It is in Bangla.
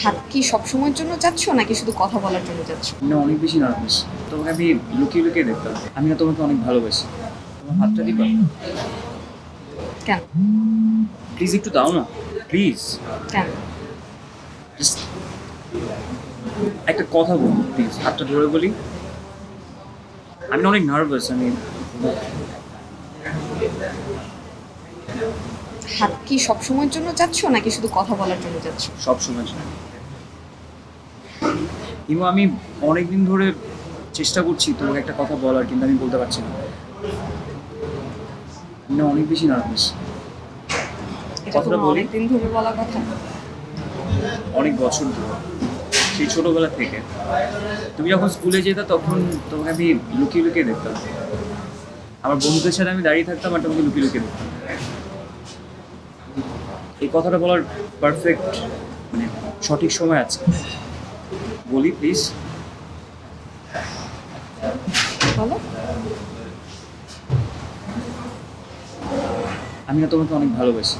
হাত কি সবসময়ের জন্য যাচ্ছ নাকি শুধু কথা বলার জন্য যাচ্ছ? না, অনেক বেশি নার্ভাস। তোমাকে আমি লুকিয়ে লুকিয়ে দেখতাম। আমি না তোমাকে অনেক ভালোবাসি। তোমার হাতটা দিবা? কেন? প্লিজ একটু দাও না, প্লিজ। কেন? জাস্ট একটা কথা বলি, প্লিজ হাতটা ধরে বলি। আমি না অনেক নার্ভাস। হাত কি সবসময়ের জন্য যাচ্ছ নাকি শুধু কথা বলার জন্য যাচ্ছ? সব সময় চাই। ইমো, আমি অনেকদিন ধরে চেষ্টা করছি তোমাকে একটা কথা বলার, কিন্তু আমি বলতে পারছি না। আমি না অনেক বেশি নার্ভাস। এটা কথাটা তোমার বলি। অনেকদিন ধরে বলা কথা। অনেক বছর ধরে, সেই ছোটবেলা থেকে। তুমি যখন স্কুলে যেতে তখন তোমাকে আমি লুকিয়ে লুকিয়ে দেখতাম। আমার বন্ধুদের সাথে আমি দাঁড়িয়ে থাকতাম আর তোমাকে লুকিয়ে লুকিয়ে দেখতাম। এই কথাটা বলার পারফেক্ট, মানে সঠিক সময় আছে। বলি প্লিজ। বলো। আমি না তোমাকে অনেক ভালোবাসি।